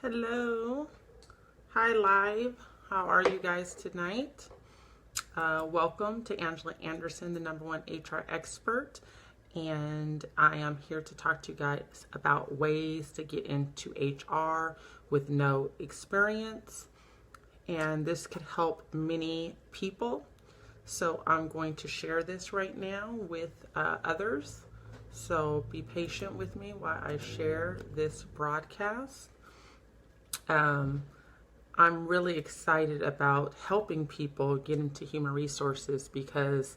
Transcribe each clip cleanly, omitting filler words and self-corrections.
Hello. Hi, live. How are you guys tonight? Welcome to Angela Anderson, the #1 HR expert. And I am here to talk to you guys about ways to get into HR with no experience. And this could help many people. So I'm going to share this right now with others. So be patient with me while I share this broadcast. I'm really excited about helping people get into human resources because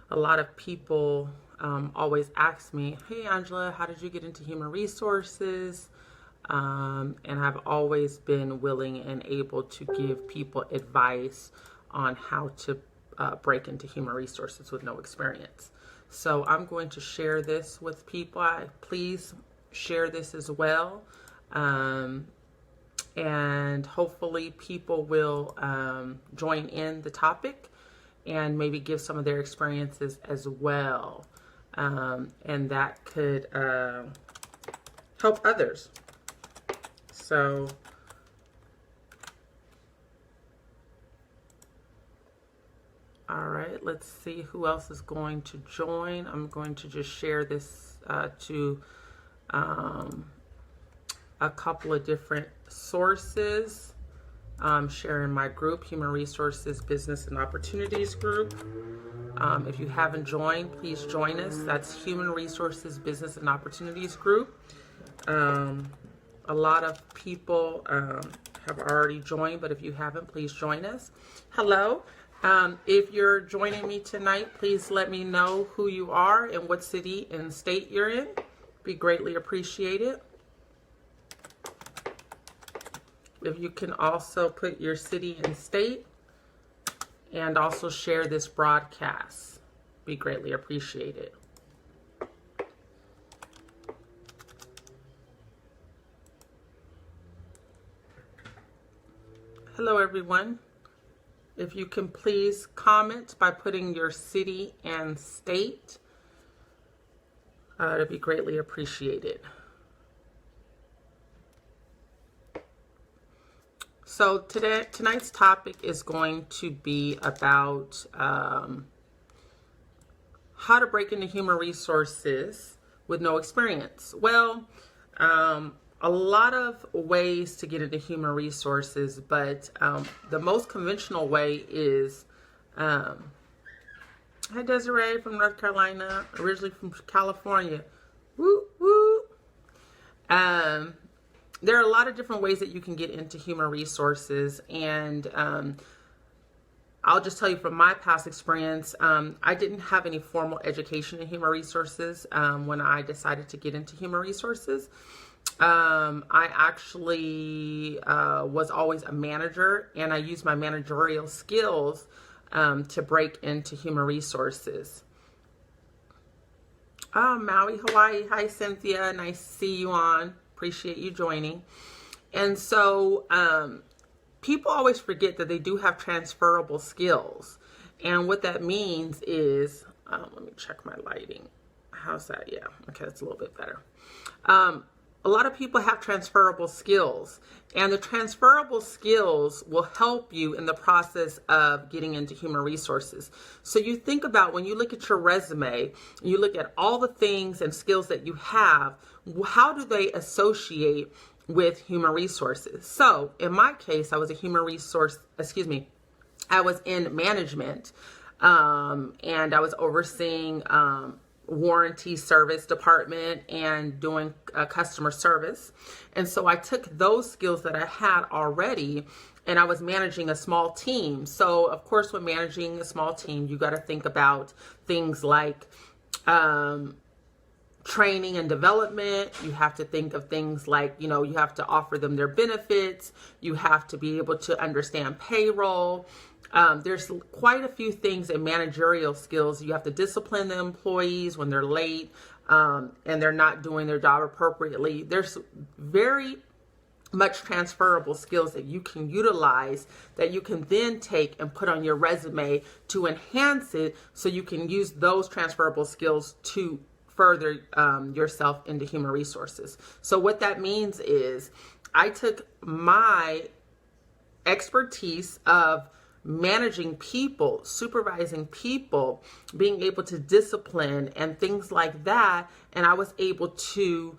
a lot of people always ask me, hey Angela, how did you get into human resources? And I've always been willing and able to give people advice on how to break into human resources with no experience. So I'm going to share this with people. Please share this as well. And hopefully people will join in the topic and maybe give some of their experiences as well. And that could help others. So, all right, let's see who else is going to join. I'm going to just share this to a couple of different sources. Sharing my group, Human Resources, Business and Opportunities group. If you haven't joined, please join us. That's Human Resources, Business and Opportunities group. A lot of people have already joined, but if you haven't, please join us. Hello. If you're joining me tonight, please let me know who you are and what city and state you're in. Be greatly appreciated. If you can also put your city and state and also share this broadcast, be greatly appreciated. Hello everyone. If you can please comment by putting your city and state, it'd be greatly appreciated. So tonight's topic is going to be about how to break into human resources with no experience. Well, a lot of ways to get into human resources, but the most conventional way is, hi Desiree from North Carolina, originally from California. Woo, woo. There are a lot of different ways that you can get into human resources, and I'll just tell you from my past experience, I didn't have any formal education in human resources when I decided to get into human resources. I actually was always a manager, and I used my managerial skills to break into human resources. Maui, Hawaii. Hi, Cynthia. Nice to see you on. Appreciate you joining. And so people always forget that they do have transferable skills. And what that means is, let me check my lighting. How's that? Yeah, okay, that's a little bit better. A lot of people have transferable skills, and the transferable skills will help you in the process of getting into human resources. So you think about when you look at your resume, you look at all the things and skills that you have, how do they associate with human resources? So in my case, I was I was in management, and I was overseeing warranty service department and doing customer service. And so I took those skills that I had already, and I was managing a small team. So of course, when managing a small team, you got to think about things like training and development. You have to think of things like, you have to offer them their benefits. You have to be able to understand payroll. There's quite a few things in managerial skills. You have to discipline the employees when they're late and they're not doing their job appropriately. There's very much transferable skills that you can utilize that you can then take and put on your resume to enhance it, so you can use those transferable skills to further yourself into human resources. So what that means is I took my expertise of managing people, supervising people, being able to discipline and things like that, and I was able to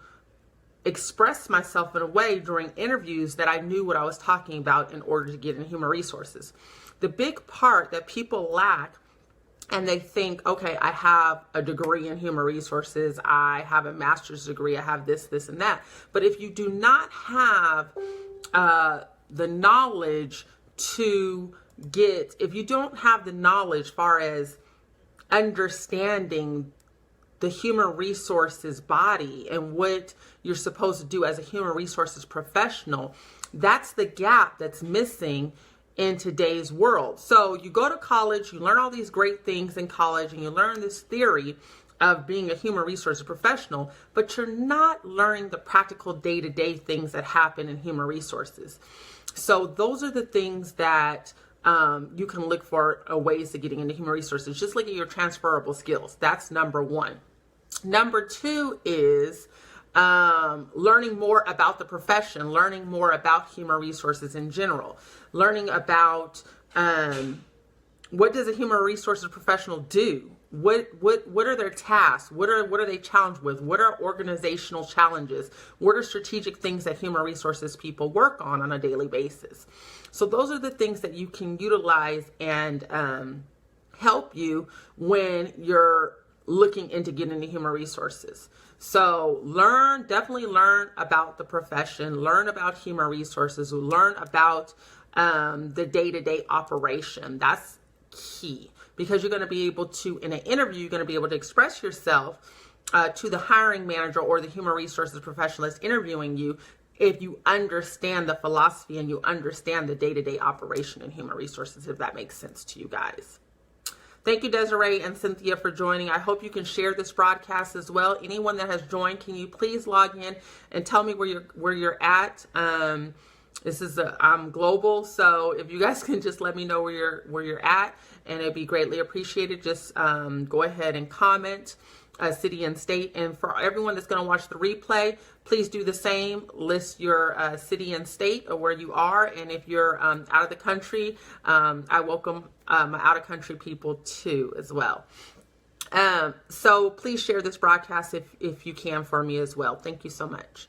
express myself in a way during interviews that I knew what I was talking about in order to get in human resources. The big part that people lack, and they think, okay, I have a degree in human resources, I have a master's degree, I have this, and that. But if you do not have the knowledge if you don't have the knowledge far as understanding the human resources body and what you're supposed to do as a human resources professional, that's the gap that's missing in today's world. So you go to college, you learn all these great things in college, and you learn this theory of being a human resources professional, but you're not learning the practical day-to-day things that happen in human resources. So those are the things that you can look for ways to getting into human resources. Just look at your transferable skills. That's number one. Number two is learning more about the profession, learning more about human resources in general, learning about what does a human resources professional do? What are their tasks? What are they challenged with? What are organizational challenges? What are strategic things that human resources people work on a daily basis? So those are the things that you can utilize and help you when you're looking into getting into human resources. So definitely learn about the profession, learn about human resources, learn about the day-to-day operation. That's key, because you're going to be able to, in an interview, you're going to be able to express yourself to the hiring manager or the human resources professional that's interviewing you if you understand the philosophy and you understand the day-to-day operation in human resources, if that makes sense to you guys. Thank you, Desiree and Cynthia, for joining. I hope you can share this broadcast as well. Anyone that has joined, can you please log in and tell me where you're at? This is I'm global, so if you guys can just let me know where you're at, and it'd be greatly appreciated. Just go ahead and comment city and state. And for everyone that's going to watch the replay, please do the same. List your city and state or where you are. And if you're out of the country, I welcome my out of country people too as well. So please share this broadcast if you can for me as well. Thank you so much.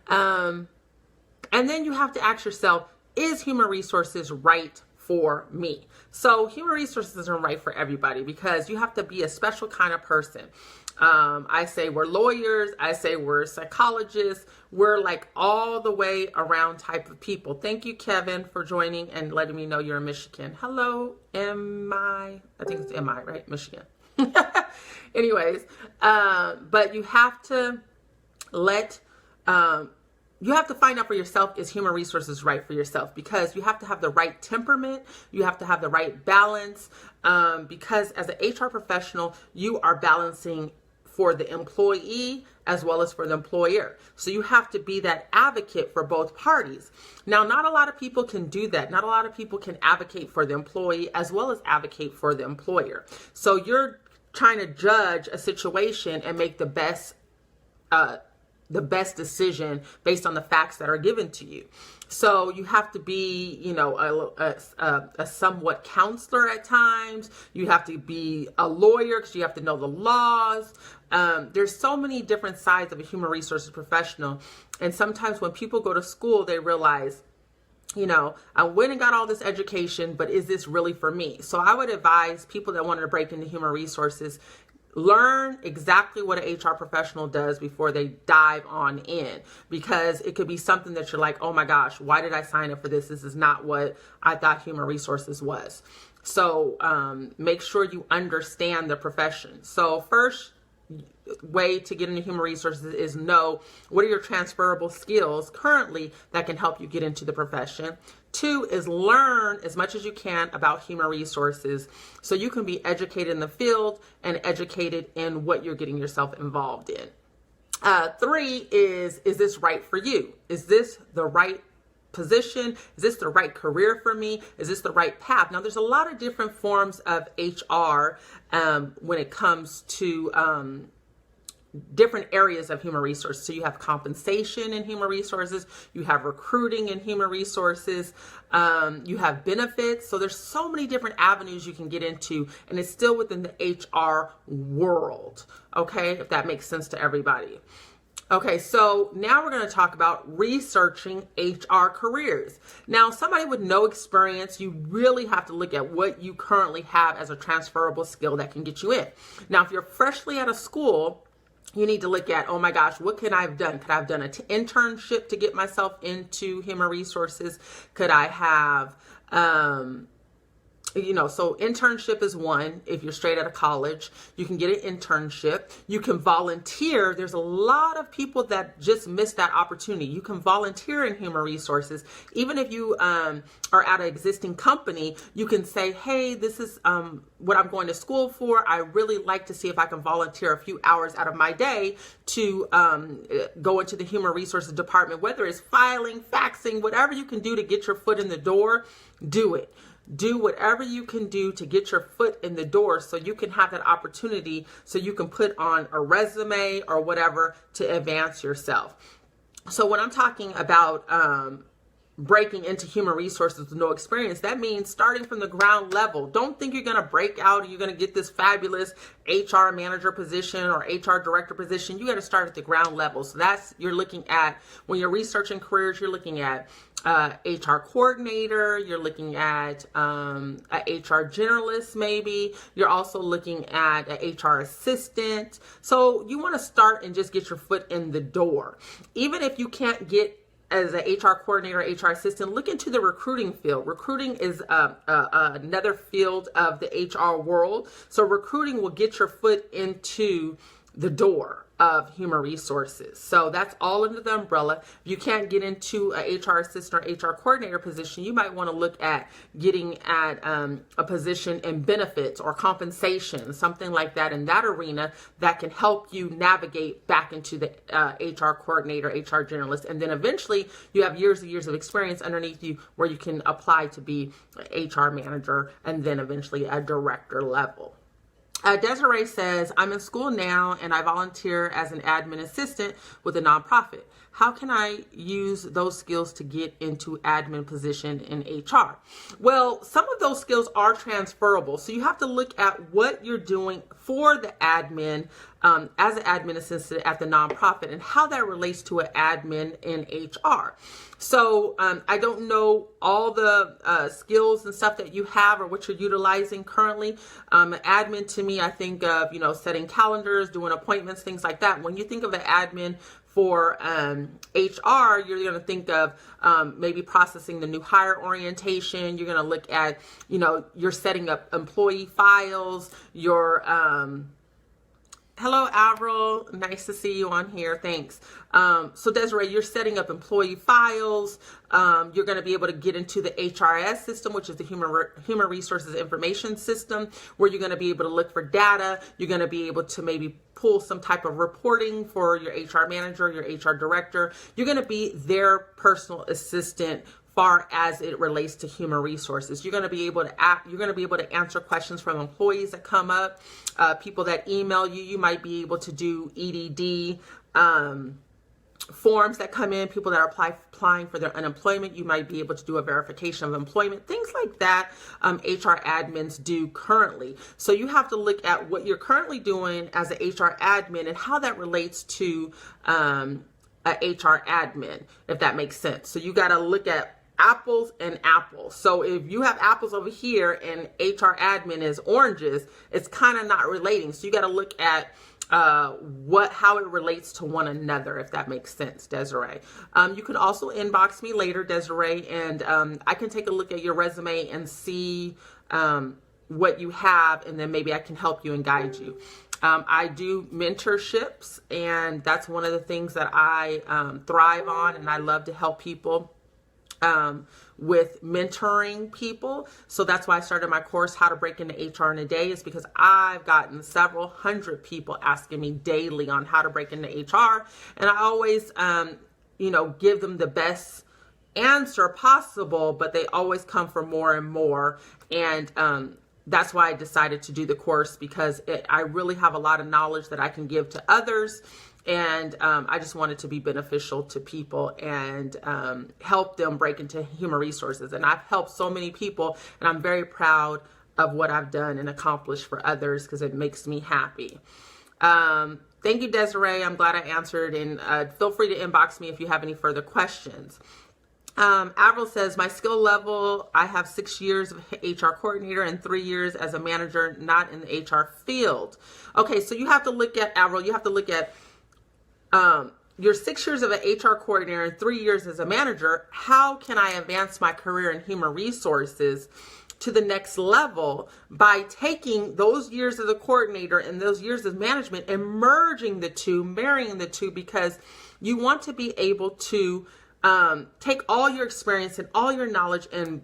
And then you have to ask yourself, is human resources right for me? So human resources isn't right for everybody, because you have to be a special kind of person. I say we're lawyers. I say we're psychologists. We're like all the way around type of people. Thank you, Kevin, for joining and letting me know you're in Michigan. Hello, I think it's MI, right? Michigan. Anyways, but you have to you have to find out for yourself, is human resources right for yourself? Because you have to have the right temperament. You have to have the right balance. Because as an HR professional, you are balancing for the employee as well as for the employer. So you have to be that advocate for both parties. Now, not a lot of people can do that. Not a lot of people can advocate for the employee as well as advocate for the employer. So you're trying to judge a situation and make the best decision based on the facts that are given to you. So you have to be, a somewhat counselor at times. You have to be a lawyer because you have to know the laws. There's so many different sides of a human resources professional. And sometimes when people go to school, they realize, I went and got all this education, but is this really for me? So I would advise people that wanted to break into human resources, learn exactly what an HR professional does before they dive on in, because it could be something that you're like, oh my gosh, why did I sign up for this? This is not what I thought human resources was. So make sure you understand the profession. So first way to get into human resources is know what are your transferable skills currently that can help you get into the profession. 2 is learn as much as you can about human resources so you can be educated in the field and educated in what you're getting yourself involved in. 3 is this right for you? Is this the right position? Is this the right career for me? Is this the right path? Now, there's a lot of different forms of HR when it comes to different areas of human resources. So you have compensation in human resources, you have recruiting in human resources, you have benefits. So there's so many different avenues you can get into, and it's still within the HR world. Okay, if that makes sense to everybody. Okay, so now we're going to talk about researching HR careers. Now, somebody with no experience, you really have to look at what you currently have as a transferable skill that can get you in. Now, if you're freshly out of school, you need to look at, oh my gosh, what could I have done? Could I have done an internship to get myself into human resources? Could I have, so internship is one. If you're straight out of college, you can get an internship. You can volunteer. There's a lot of people that just miss that opportunity. You can volunteer in human resources. Even if you are at an existing company, you can say, hey, this is what I'm going to school for. I really like to see if I can volunteer a few hours out of my day to go into the human resources department, whether it's filing, faxing, whatever you can do to get your foot in the door, do it. Do whatever you can do to get your foot in the door so you can have that opportunity, so you can put on a resume or whatever to advance yourself. So when I'm talking about breaking into human resources with no experience, that means starting from the ground level. Don't think you're going to break out and you're going to get this fabulous HR manager position or HR director position. You got to start at the ground level. So you're looking at, when you're researching careers, you're looking at HR coordinator, you're looking at a HR generalist maybe, you're also looking at an HR assistant. So you want to start and just get your foot in the door. Even if you can't get as an HR coordinator, HR assistant, look into the recruiting field. Recruiting is another field of the HR world. So recruiting will get your foot into the door of human resources. So that's all under the umbrella. If you can't get into a HR assistant or HR coordinator position, you might want to look at getting at a position in benefits or compensation, something like that in that arena that can help you navigate back into the HR coordinator, HR generalist. And then eventually you have years and years of experience underneath you where you can apply to be an HR manager and then eventually a director level. Desiree says, I'm in school now and I volunteer as an admin assistant with a nonprofit. How can I use those skills to get into admin position in HR? Well, some of those skills are transferable. So you have to look at what you're doing for the admin as an admin assistant at the nonprofit and how that relates to an admin in HR. So I don't know all the skills and stuff that you have or what you're utilizing currently. Admin to me, I think of, setting calendars, doing appointments, things like that. When you think of an admin for HR, you're going to think of maybe processing the new hire orientation. You're going to look at, you're setting up employee files, your hello, Avril. Nice to see you on here. Thanks. So Desiree, you're setting up employee files. You're going to be able to get into the HRS system, which is the Human Resources Information System, where you're going to be able to look for data. You're going to be able to maybe pull some type of reporting for your HR manager, your HR director. You're going to be their personal assistant far as it relates to human resources. You're going to be able to answer questions from employees that come up, people that email you. You might be able to do EDD forms that come in, people that are applying for their unemployment. You might be able to do a verification of employment, things like that. HR admins do currently. So you have to look at what you're currently doing as an HR admin and how that relates to a HR admin, if that makes sense. So you got to look at apples and apples. So if you have apples over here and HR admin is oranges, it's kind of not relating. So you got to look at how it relates to one another, if that makes sense, Desiree. You can also inbox me later, Desiree, and I can take a look at your resume and see what you have, and then maybe I can help you and guide you. I do mentorships, and that's one of the things that I thrive on, and I love to help people with mentoring people. So that's why I started my course, How to Break into HR in a Day, is because I've gotten several hundred people asking me daily on how to break into HR. And I always, give them the best answer possible, but they always come for more and more. And that's why I decided to do the course, because I really have a lot of knowledge that I can give to others. And I just want it to be beneficial to people and help them break into human resources. And I've helped so many people, and I'm very proud of what I've done and accomplished for others, because it makes me happy. Thank you, Desiree. I'm glad I answered, and feel free to inbox me if you have any further questions. Avril says, my skill level, I have 6 years of HR coordinator and 3 years as a manager, not in the HR field. Okay, so you have to look at, Avril, you have to look at your 6 years of an HR coordinator and 3 years as a manager. How can I advance my career in human resources to the next level by taking those years as a coordinator and those years as management and merging the two, marrying the two, because you want to be able to take all your experience and all your knowledge and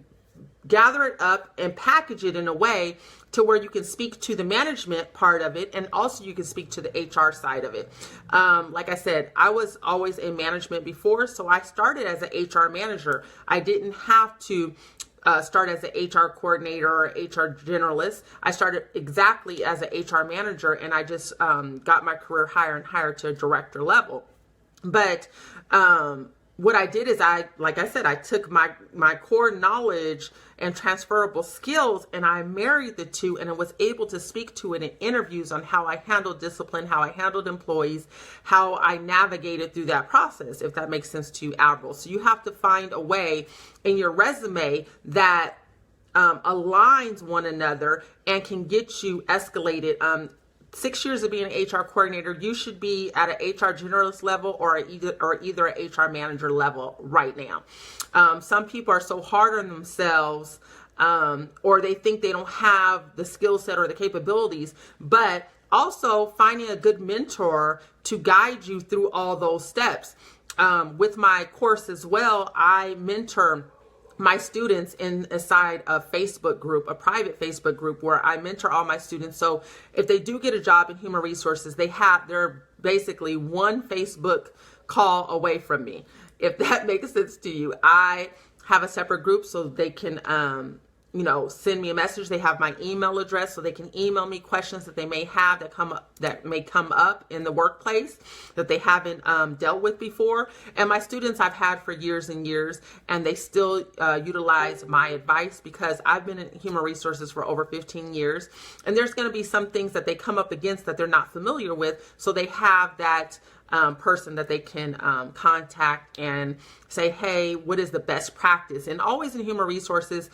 gather it up and package it in a way to where you can speak to the management part of it, and also you can speak to the HR side of it. Like I said, I was always in management before, so I started as an HR manager. I didn't have to start as an HR coordinator or HR generalist. I started exactly as an HR manager, and I just got my career higher and higher to a director level. But what I did is like I said, I took my core knowledge and transferable skills, and I married the two, and I was able to speak to it in interviews on how I handled discipline, how I handled employees, how I navigated through that process, if that makes sense to you, Avril. So you have to find a way in your resume that aligns one another and can get you escalated. 6 years of being an HR coordinator, you should be at an HR generalist level or either an HR manager level right now. Some people are so hard on themselves, or they think they don't have the skill set or the capabilities, but also finding a good mentor to guide you through all those steps. With my course as well, I mentor my students inside a Facebook group, a private Facebook group, where I mentor all my students. So if they do get a job in human resources, they're basically one Facebook call away from me. If that makes sense to you, I have a separate group so they can, send me a message. They have my email address, so they can email me questions that they may have that may come up in the workplace that they haven't dealt with before. And my students I've had for years and years, and they still utilize my advice, because I've been in human resources for over 15 years. And there's going to be some things that they come up against that they're not familiar with, so they have that person that they can contact and say, hey, what is the best practice? And always in human resources,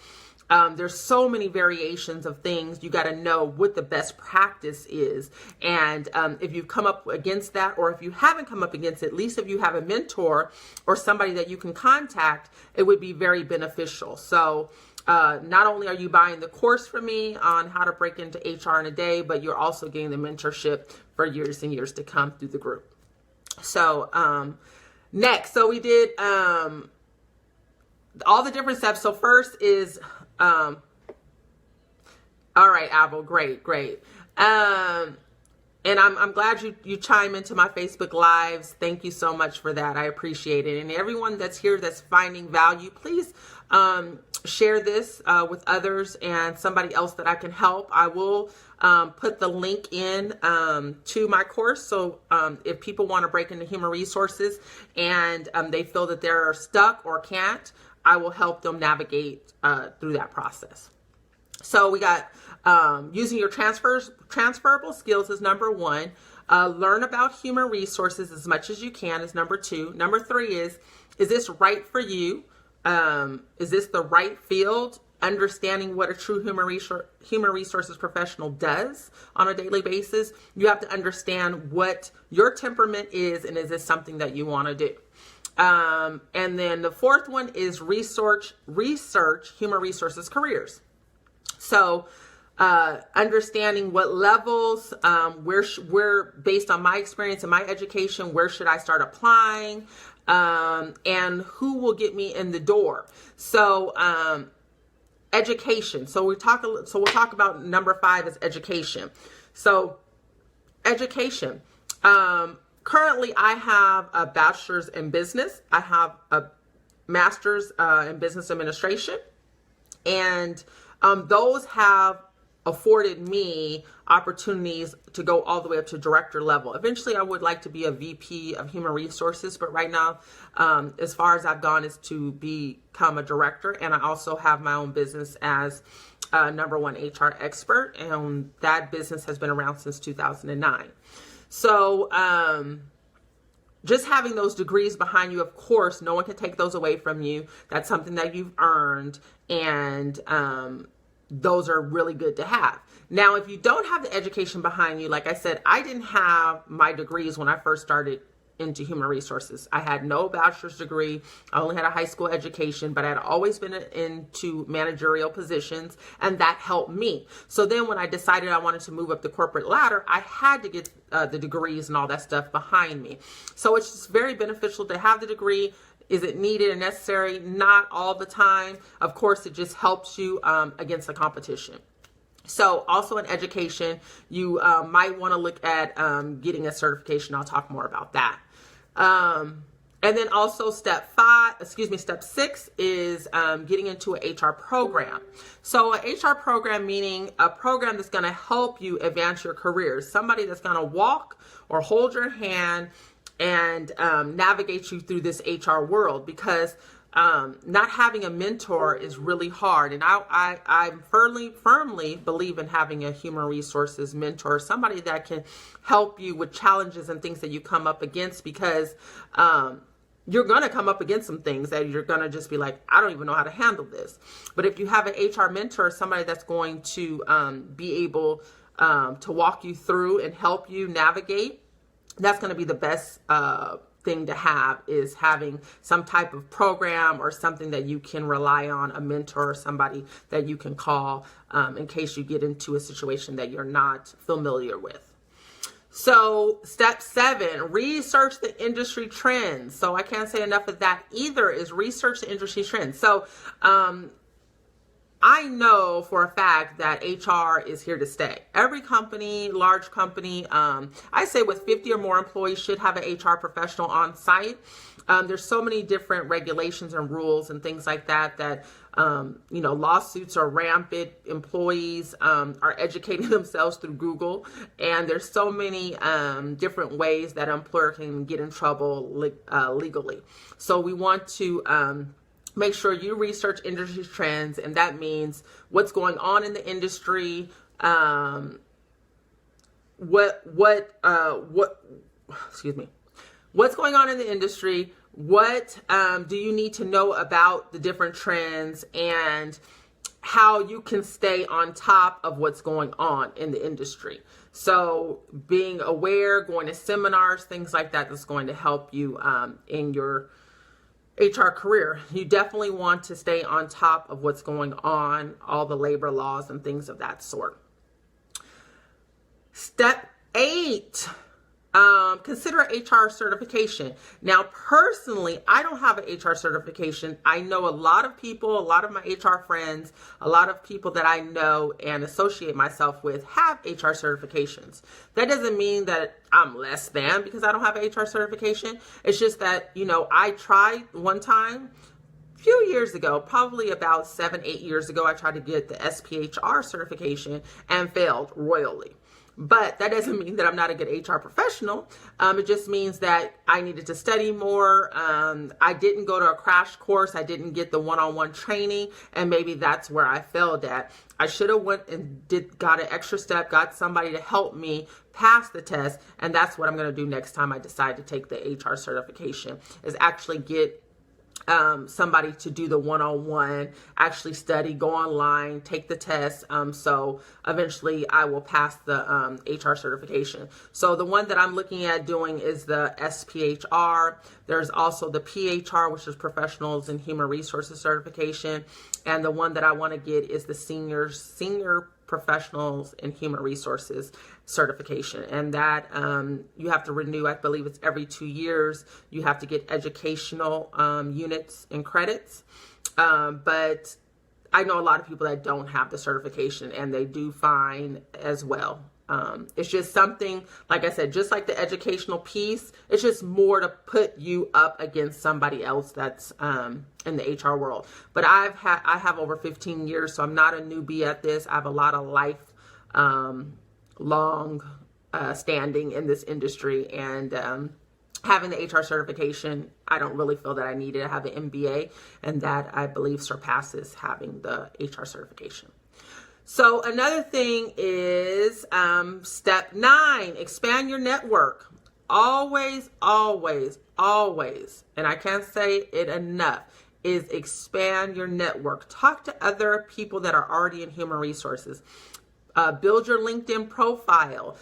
there's so many variations of things. You got to know what the best practice is. And if you've come up against that, or if you haven't come up against it, at least if you have a mentor or somebody that you can contact, it would be very beneficial. So not only are you buying the course from me on how to break into HR in a day, but you're also getting the mentorship for years and years to come through the group. So next, so we did all the different steps. So first is all right, Avril, great. And I'm glad you chime into my Facebook Lives. Thank you so much for that. I appreciate it. And everyone that's here that's finding value, please share this with others and somebody else that I can help. I will put the link in to my course. So if people want to break into human resources and they feel that they're stuck or can't, I will help them navigate through that process. So we got using your transferable skills is number 1. Learn about human resources as much as you can is number 2. Number 3 is this right for you? Is this the right field? Understanding what a true human resources professional does on a daily basis. You have to understand what your temperament is, and is this something that you want to do? And then the 4th one is research human resources careers. So understanding what levels, where based on my experience and my education, where should I start applying, and who will get me in the door. So education. So we'll talk about number 5 is education. So education. Currently, I have a bachelor's in business. I have a master's in business administration. And those have afforded me opportunities to go all the way up to director level. Eventually, I would like to be a VP of human resources, but right now, as far as I've gone is to become a director. And I also have my own business as #1 HR expert, and that business has been around since 2009. So just having those degrees behind you, of course, no one can take those away from you. That's something that you've earned, and those are really good to have. Now, if you don't have the education behind you, like I said, I didn't have my degrees when I first started into human resources. I had no bachelor's degree. I only had a high school education, but I had always been into managerial positions, and that helped me. So then when I decided I wanted to move up the corporate ladder, I had to get the degrees and all that stuff behind me. So it's just very beneficial to have the degree. Is it needed and necessary? Not all the time. Of course, it just helps you against the competition. So also in education, you might want to look at getting a certification. I'll talk more about that. And then also step 6 is getting into an HR program. So an HR program meaning a program that's going to help you advance your career. Somebody that's going to walk or hold your hand and navigate you through this HR world, because not having a mentor is really hard. And I firmly believe in having a human resources mentor, somebody that can help you with challenges and things that you come up against, because you're going to come up against some things that you're going to just be like, I don't even know how to handle this. But if you have an HR mentor, somebody that's going to be able to walk you through and help you navigate, that's going to be the best thing to have, is having some type of program or something that you can rely on, a mentor or somebody that you can call in case you get into a situation that you're not familiar with. So step 7, research the industry trends. So I can't say enough of that either, is research the industry trends. So I know for a fact that HR is here to stay. Every company, large company, I say with 50 or more employees should have an HR professional on site. There's so many different regulations and rules and things like that, lawsuits are rampant. Employees are educating themselves through Google, and there's so many different ways that an employer can get in trouble legally. So we want to make sure you research industry trends, and that means what's going on in the industry, what's going on in the industry, what do you need to know about the different trends, and how you can stay on top of what's going on in the industry. So being aware, going to seminars, things like that, that's going to help you in your HR career. You definitely want to stay on top of what's going on, all the labor laws and things of that sort. Step 8, consider HR certification. Now, personally, I don't have an HR certification. I know a lot of people, a lot of my HR friends, a lot of people that I know and associate myself with have HR certifications. That doesn't mean that I'm less than because I don't have an HR certification. It's just that, I tried one time, a few years ago, probably about 7-8 years ago, I tried to get the SPHR certification and failed royally. But that doesn't mean that I'm not a good HR professional. It just means that I needed to study more. I didn't go to a crash course. I didn't get the one-on-one training, and maybe that's where I failed at. I should have went and got an extra step, got somebody to help me pass the test, and that's what I'm going to do next time I decide to take the HR certification, is actually get somebody to do the one-on-one, actually study, go online, take the test. So eventually I will pass the HR certification. So the one that I'm looking at doing is the SPHR. There's also the PHR, which is Professionals in Human Resources certification. And the one that I want to get is the Senior Professionals in Human Resources certification, and that you have to renew. I believe it's every 2 years. You have to get educational units and credits, but I know a lot of people that don't have the certification, and they do fine as well. It's just something, like I said, just like the educational piece, it's just more to put you up against somebody else that's in the HR world. But I have over 15 years, so I'm not a newbie at this. I have a lot of life long standing in this industry, and having the HR certification, I don't really feel that I needed to have an MBA, and that I believe surpasses having the HR certification. So another thing is step 9, expand your network. Always, always, always, and I can't say it enough, is expand your network. Talk to other people that are already in human resources. Build your LinkedIn profile.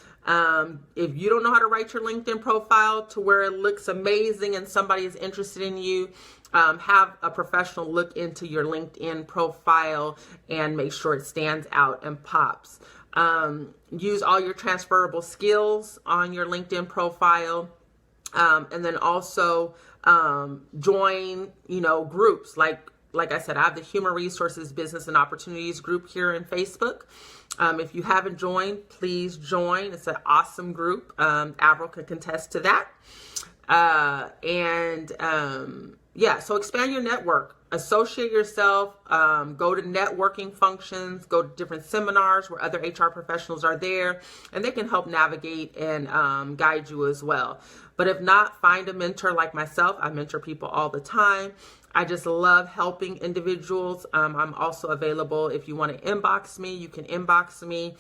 If you don't know how to write your LinkedIn profile to where it looks amazing and somebody is interested in you, have a professional look into your LinkedIn profile and make sure it stands out and pops. Use all your transferable skills on your LinkedIn profile. And then also join, groups. Like I said, I have the Human Resources Business and Opportunities group here in Facebook. If you haven't joined, please join. It's an awesome group. Avril can contest to that. So expand your network. Associate yourself. Go to networking functions. Go to different seminars where other HR professionals are there, and they can help navigate and guide you as well. But if not, find a mentor like myself. I mentor people all the time. I just love helping individuals. I'm also available. If you want to inbox me, you can inbox me.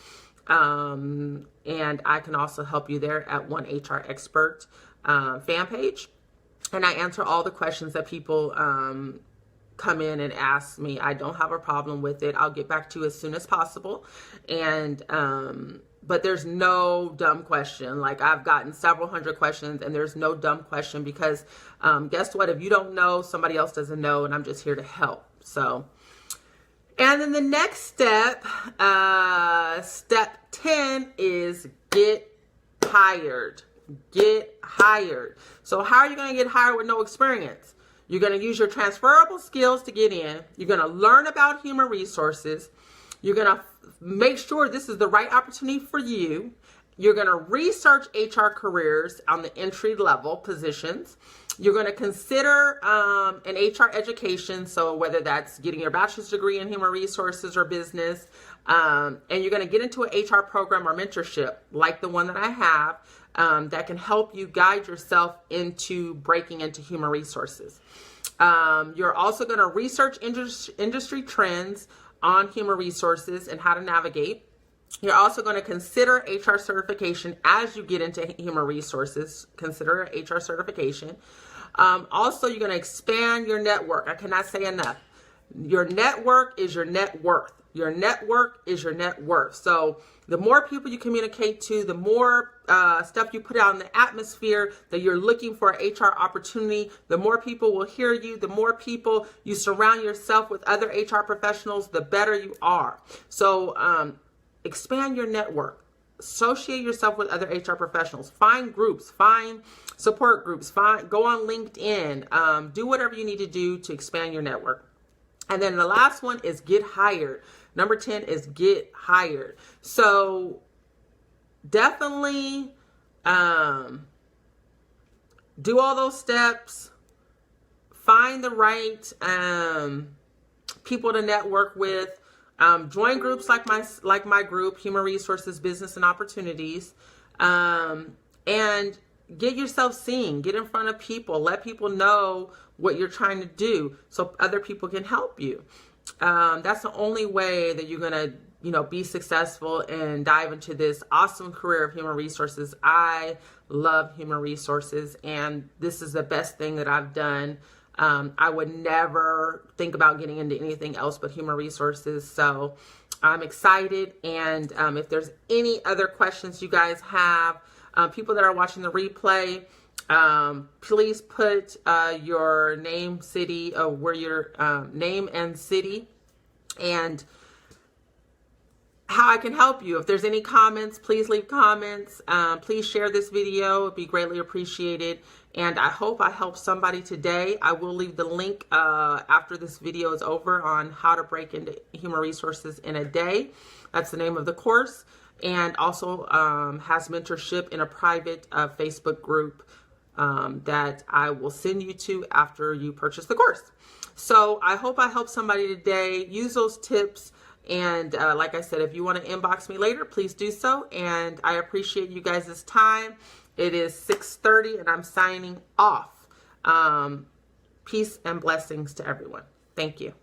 And I can also help you there at One HR Expert fan page. And I answer all the questions that people come in and ask me. I don't have a problem with it. I'll get back to you as soon as possible. And but there's no dumb question. Like, I've gotten several hundred questions, and there's no dumb question, because guess what? If you don't know, somebody else doesn't know, and I'm just here to help. So, and then the next step, step 10, is get hired. Get hired. So how are you going to get hired with no experience? You're going to use your transferable skills to get in. You're going to learn about human resources. You're going to make sure this is the right opportunity for you. You're going to research HR careers on the entry level positions. You're going to consider an HR education. So whether that's getting your bachelor's degree in human resources or business, and you're going to get into an HR program or mentorship like the one that I have, that can help you guide yourself into breaking into human resources. You're also going to research industry trends on human resources and how to navigate. You're also going to consider HR certification as you get into human resources. Consider HR certification. Also, you're going to expand your network. I cannot say enough. Your network is your net worth. Your network is your net worth. So the more people you communicate to, the more stuff you put out in the atmosphere that you're looking for an HR opportunity, the more people will hear you. The more people you surround yourself with other HR professionals, the better you are. So expand your network. Associate yourself with other HR professionals. Find groups. Find support groups. Go on LinkedIn. Do whatever you need to do to expand your network. And then the last one is get hired. Number 10 is get hired. So definitely do all those steps. Find the right people to network with. Join groups like my group, Human Resources, Business and Opportunities. And get yourself seen. Get in front of people. Let people know what you're trying to do so other people can help you. That's the only way that you're going to, be successful and dive into this awesome career of human resources. I love human resources, and this is the best thing that I've done. I would never think about getting into anything else but human resources. So I'm excited. And if there's any other questions you guys have, people that are watching the replay, please put your name, city, where your name and city, and how I can help you. If there's any comments, please leave comments. Please share this video. It'd be greatly appreciated. And I hope I helped somebody today. I will leave the link after this video is over on how to break into human resources in a day. That's the name of the course. And also has mentorship in a private Facebook group that I will send you to after you purchase the course. So I hope I helped somebody today. Use those tips And like I said, if you want to inbox me later, please do so. And I appreciate you guys' time. It is 6:30 and I'm signing off. Peace and blessings to everyone. Thank you.